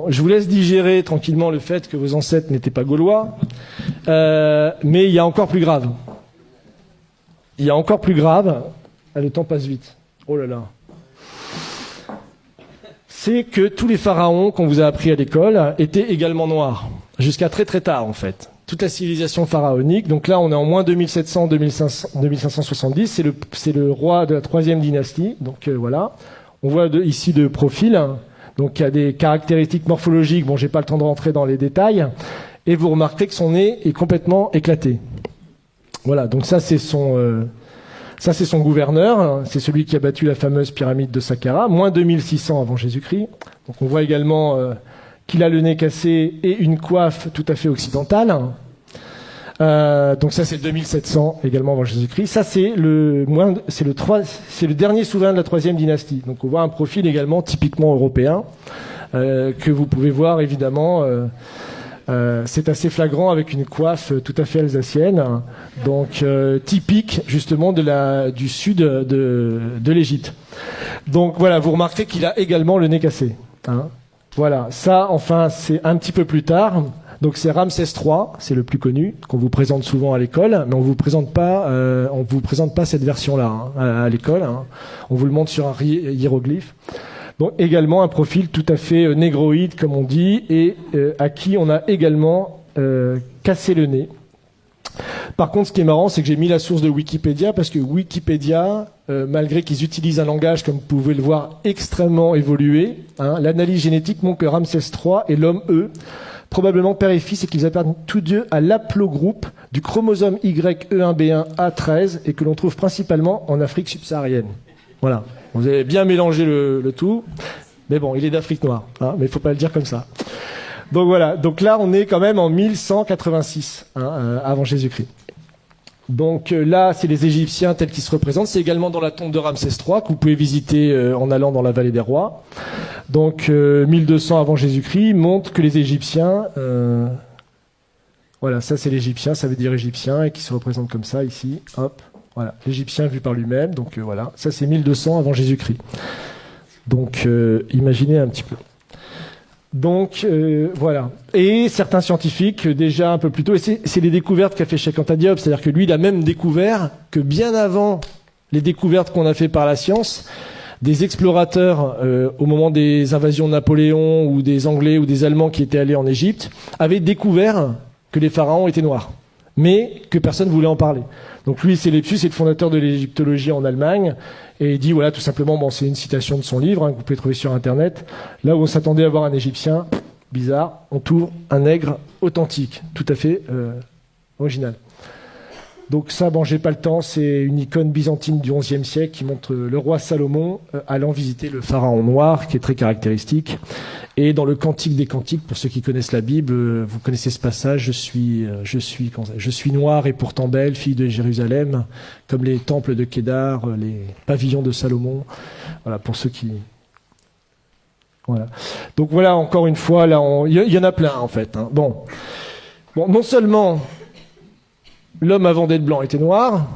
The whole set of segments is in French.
je vous laisse digérer tranquillement le fait que vos ancêtres n'étaient pas gaulois, mais il y a encore plus grave. Il y a encore plus grave. Ah, le temps passe vite. Oh là là. C'est que tous les pharaons qu'on vous a appris à l'école étaient également noirs, jusqu'à très très tard en fait. Toute la civilisation pharaonique, donc là on est en moins 2570, c'est le roi de la 3e dynastie, donc voilà. On voit ici de profil, donc il y a des caractéristiques morphologiques, bon j'ai pas le temps de rentrer dans les détails, et vous remarquerez que son nez est complètement éclaté. Voilà, donc ça c'est son gouverneur, c'est celui qui a battu la fameuse pyramide de Saqqara, moins 2600 avant Jésus-Christ. Donc on voit également qu'il a le nez cassé et une coiffe tout à fait occidentale. Donc ça c'est 2700 également avant Jésus-Christ. Ça c'est le dernier souverain de la 3e dynastie. Donc on voit un profil également typiquement européen que vous pouvez voir évidemment. C'est assez flagrant avec une coiffe tout à fait alsacienne, donc typique justement du sud de l'Égypte. Donc voilà, vous remarquez qu'il a également le nez cassé. Hein. Voilà, ça enfin c'est un petit peu plus tard. Donc c'est Ramsès III, c'est le plus connu, qu'on vous présente souvent à l'école, mais on vous présente pas cette version-là hein, à l'école. Hein. On vous le montre sur un hiéroglyphe. Donc également un profil tout à fait négroïde, comme on dit, et à qui on a également cassé le nez. Par contre, ce qui est marrant, c'est que j'ai mis la source de Wikipédia, parce que Wikipédia, malgré qu'ils utilisent un langage, comme vous pouvez le voir, extrêmement évolué, hein, l'analyse génétique montre que Ramsès III est l'homme E, probablement père et fils, et qu'ils appartiennent tous deux à l'aplogroupe du chromosome YE1B1A13, et que l'on trouve principalement en Afrique subsaharienne. Voilà. Vous avez bien mélangé le tout. Mais bon, il est d'Afrique noire. Hein, mais il ne faut pas le dire comme ça. Donc voilà. Donc là, on est quand même en 1186 hein, avant Jésus-Christ. Donc là, c'est les Égyptiens tels qu'ils se représentent. C'est également dans la tombe de Ramsès III que vous pouvez visiter en allant dans la vallée des rois. Donc 1200 avant Jésus-Christ montre que les Égyptiens... voilà, ça c'est l'Égyptien, ça veut dire Égyptien, et qui se représente comme ça ici. Hop. Voilà, l'Égyptien vu par lui-même, donc voilà, ça c'est 1200 avant Jésus-Christ. Donc imaginez un petit peu. Donc voilà. Et certains scientifiques, déjà un peu plus tôt, et c'est les découvertes qu'a fait Cheikh Anta Diop, c'est-à-dire que lui il a même découvert que bien avant les découvertes qu'on a fait par la science, des explorateurs au moment des invasions de Napoléon ou des Anglais ou des Allemands qui étaient allés en Égypte, avaient découvert que les pharaons étaient noirs, mais que personne ne voulait en parler. Donc lui, c'est Lepsius, c'est le fondateur de l'égyptologie en Allemagne, et il dit, voilà, tout simplement, bon, c'est une citation de son livre, hein, que vous pouvez trouver sur Internet, là où on s'attendait à voir un Égyptien, bizarre, on trouve un nègre authentique, tout à fait original. Donc ça, bon, j'ai pas le temps, c'est une icône byzantine du XIe siècle qui montre le roi Salomon allant visiter le pharaon noir, qui est très caractéristique. Et dans le Cantique des Cantiques, pour ceux qui connaissent la Bible, vous connaissez ce passage, je suis noire et pourtant belle, fille de Jérusalem, comme les temples de Kédar, les pavillons de Salomon. Voilà, pour ceux qui... Voilà. Donc voilà, encore une fois, là, il y en a plein, en fait. Hein. Bon, non seulement l'homme avant d'être blanc était noir,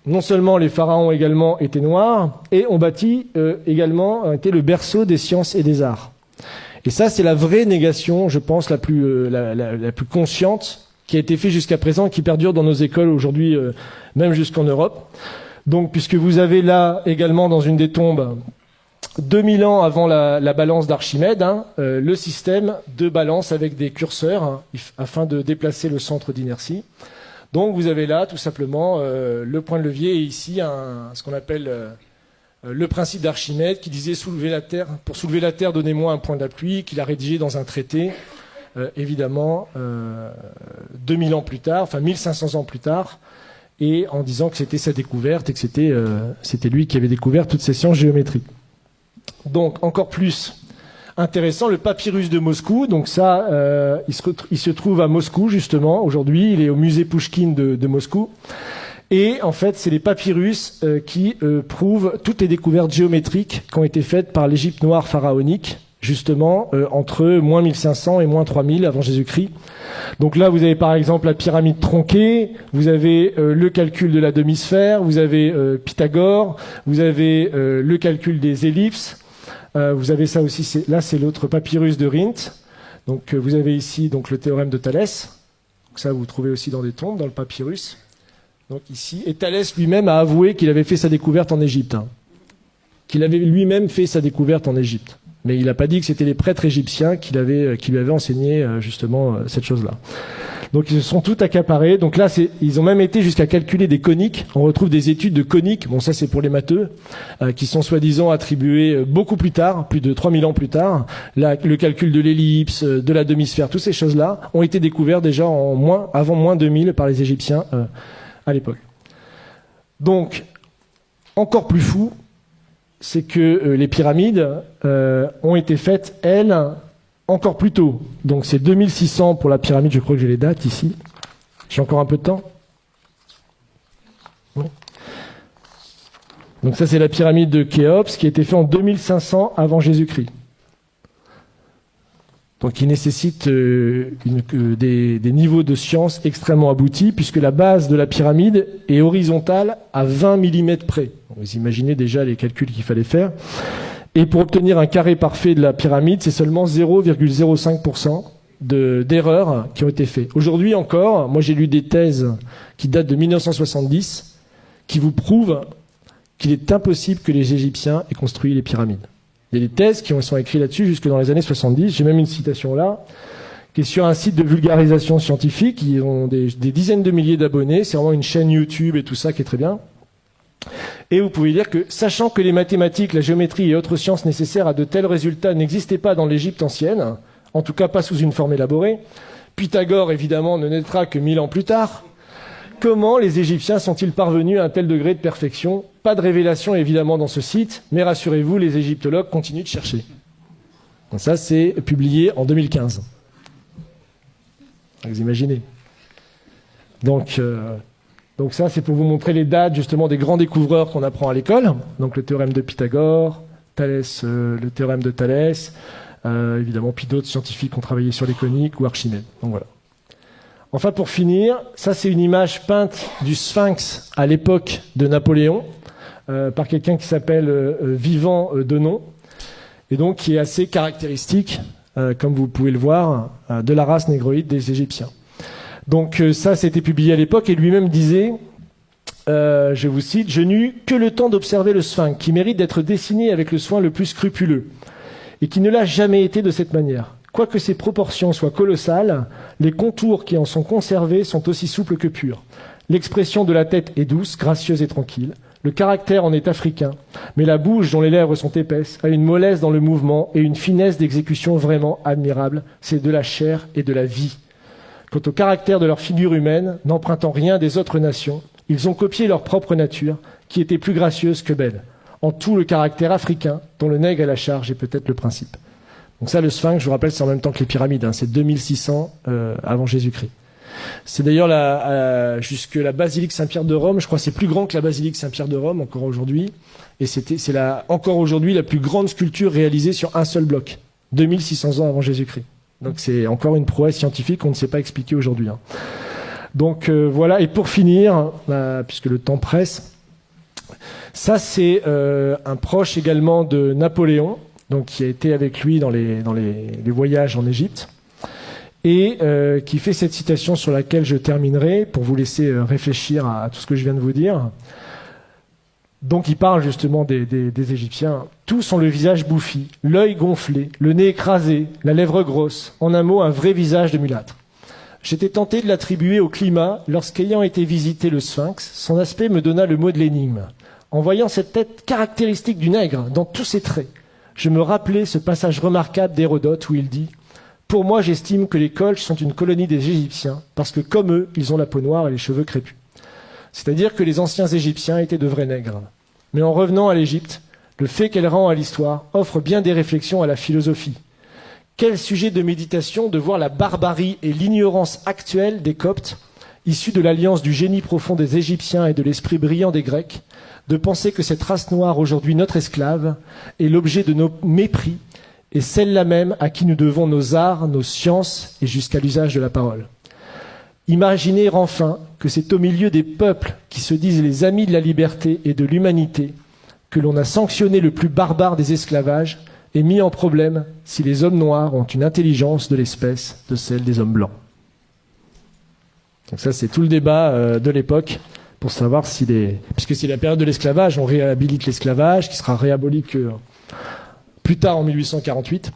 non seulement les pharaons également étaient noirs, et on bâtit également, était le berceau des sciences et des arts. Et ça, c'est la vraie négation, je pense, la plus consciente qui a été faite jusqu'à présent et qui perdure dans nos écoles aujourd'hui, même jusqu'en Europe. Donc, puisque vous avez là également dans une des tombes, 2000 ans avant la balance d'Archimède, hein, le système de balance avec des curseurs hein, afin de déplacer le centre d'inertie. Donc, vous avez là tout simplement le point de levier et ici ce qu'on appelle... le principe d'Archimède qui disait pour soulever la terre, donnez-moi un point d'appui, qu'il a rédigé dans un traité, évidemment, 2000 ans plus tard, enfin 1500 ans plus tard, et en disant que c'était sa découverte et que c'était lui qui avait découvert toutes ces sciences géométriques. Donc, encore plus intéressant, le papyrus de Moscou, donc ça, il se trouve à Moscou, justement, aujourd'hui, il est au musée Pouchkine de Moscou. Et en fait, c'est les papyrus qui prouvent toutes les découvertes géométriques qui ont été faites par l'Égypte noire pharaonique, justement, entre moins 1500 et moins 3000 avant Jésus-Christ. Donc là, vous avez par exemple la pyramide tronquée, vous avez le calcul de la demi-sphère, vous avez Pythagore, vous avez le calcul des ellipses, Vous avez ça aussi, là c'est l'autre papyrus de Rhind. Donc vous avez ici donc, le théorème de Thalès. Donc, ça vous trouvez aussi dans des tombes, dans le papyrus. Donc ici, et Thalès lui-même a avoué qu'il avait fait sa découverte en Égypte. Qu'il avait lui-même fait sa découverte en Égypte. Mais il n'a pas dit que c'était les prêtres égyptiens qui lui avaient enseigné justement cette chose-là. Donc ils se sont tout accaparés. Donc là, ils ont même été jusqu'à calculer des coniques. On retrouve des études de coniques, bon ça c'est pour les matheux, qui sont soi-disant attribuées beaucoup plus tard, plus de 3000 ans plus tard. Le calcul de l'ellipse, de la demi-sphère, toutes ces choses-là ont été découvertes déjà avant moins 2000 par les Égyptiens à l'époque. Donc, encore plus fou, c'est que les pyramides ont été faites, elles, encore plus tôt. Donc c'est 2600 pour la pyramide, je crois que j'ai les dates ici. J'ai encore un peu de temps. Oui. Donc ça c'est la pyramide de Khéops qui a été faite en 2500 avant Jésus-Christ. Donc il nécessite des niveaux de science extrêmement aboutis puisque la base de la pyramide est horizontale à 20 mm près. Vous imaginez déjà les calculs qu'il fallait faire. Et pour obtenir un carré parfait de la pyramide, c'est seulement 0,05% d'erreurs qui ont été faites. Aujourd'hui encore, moi j'ai lu des thèses qui datent de 1970 qui vous prouvent qu'il est impossible que les Égyptiens aient construit les pyramides. Il y a des thèses qui sont écrites là-dessus jusque dans les années 70. J'ai même une citation là, qui est sur un site de vulgarisation scientifique. Ils ont des dizaines de milliers d'abonnés. C'est vraiment une chaîne YouTube et tout ça qui est très bien. Et vous pouvez lire que, sachant que les mathématiques, la géométrie et autres sciences nécessaires à de tels résultats n'existaient pas dans l'Égypte ancienne, en tout cas pas sous une forme élaborée, Pythagore évidemment ne naîtra que 1000 ans plus tard, comment les Égyptiens sont-ils parvenus à un tel degré de perfection? Pas de révélation évidemment dans ce site, mais rassurez-vous, les égyptologues continuent de chercher. Donc ça, c'est publié en 2015. Vous imaginez. Donc ça, c'est pour vous montrer les dates justement des grands découvreurs qu'on apprend à l'école. Donc le théorème de Pythagore, Thalès, le théorème de Thalès, évidemment, puis d'autres scientifiques ont travaillé sur les coniques ou Archimède. Donc voilà. Enfin, pour finir, ça c'est une image peinte du Sphinx à l'époque de Napoléon par quelqu'un qui s'appelle Vivant Denon, et donc qui est assez caractéristique, comme vous pouvez le voir, de la race négroïde des Égyptiens. Donc ça, c'était publié à l'époque, et lui-même disait, je vous cite, « Je n'eus que le temps d'observer le Sphinx, qui mérite d'être dessiné avec le soin le plus scrupuleux, et qui ne l'a jamais été de cette manière. Quoique ses proportions soient colossales, les contours qui en sont conservés sont aussi souples que purs. L'expression de la tête est douce, gracieuse et tranquille. Le caractère en est africain, mais la bouche dont les lèvres sont épaisses a une mollesse dans le mouvement et une finesse d'exécution vraiment admirable. C'est de la chair et de la vie. Quant au caractère de leur figure humaine, n'empruntant rien des autres nations, ils ont copié leur propre nature, qui était plus gracieuse que belle. En tout, le caractère africain, dont le nègre à la charge est peut-être le principe. » Donc ça, le Sphinx, je vous rappelle, c'est en même temps que les pyramides, c'est 2600 avant Jésus-Christ. C'est d'ailleurs jusque la basilique Saint-Pierre de Rome, je crois que c'est plus grand que la basilique Saint-Pierre de Rome encore aujourd'hui, et c'est encore aujourd'hui la plus grande sculpture réalisée sur un seul bloc, 2600 ans avant Jésus-Christ. Donc c'est encore une prouesse scientifique qu'on ne sait pas expliquer aujourd'hui. Donc voilà, et pour finir, puisque le temps presse, ça c'est un proche également de Napoléon, donc qui a été avec lui dans les voyages en Égypte, et qui fait cette citation sur laquelle je terminerai pour vous laisser réfléchir à tout ce que je viens de vous dire. Donc il parle justement des Égyptiens. Tous ont le visage bouffi, l'œil gonflé, le nez écrasé, la lèvre grosse, en un mot un vrai visage de mulâtre. J'étais tenté de l'attribuer au climat lorsqu'ayant été visiter le Sphinx, son aspect me donna le mot de l'énigme. En voyant cette tête caractéristique du nègre dans tous ses traits, je me rappelais ce passage remarquable d'Hérodote où il dit « Pour moi, j'estime que les Colches sont une colonie des Égyptiens, parce que comme eux, ils ont la peau noire et les cheveux crépus. » C'est-à-dire que les anciens Égyptiens étaient de vrais nègres. Mais en revenant à l'Égypte, le fait qu'elle rend à l'histoire offre bien des réflexions à la philosophie. Quel sujet de méditation de voir la barbarie et l'ignorance actuelle des Coptes, issus de l'alliance du génie profond des Égyptiens et de l'esprit brillant des Grecs, de penser que cette race noire, aujourd'hui notre esclave, est l'objet de nos mépris, et celle-là même à qui nous devons nos arts, nos sciences et jusqu'à l'usage de la parole. Imaginez enfin que c'est au milieu des peuples qui se disent les amis de la liberté et de l'humanité que l'on a sanctionné le plus barbare des esclavages est mis en problème si les hommes noirs ont une intelligence de l'espèce de celle des hommes blancs. Donc ça, c'est tout le débat de l'époque pour savoir si puisque c'est la période de l'esclavage, on réhabilite l'esclavage qui sera réaboli que plus tard en 1848.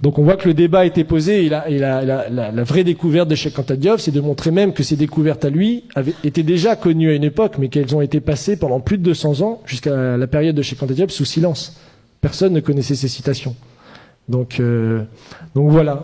Donc on voit que le débat a été posé et la vraie découverte de Cheikh Anta Diop, c'est de montrer même que ces découvertes à lui étaient déjà connues à une époque, mais qu'elles ont été passées pendant plus de 200 ans, jusqu'à la période de Cheikh Anta Diop, sous silence. Personne ne connaissait ces citations. Donc voilà.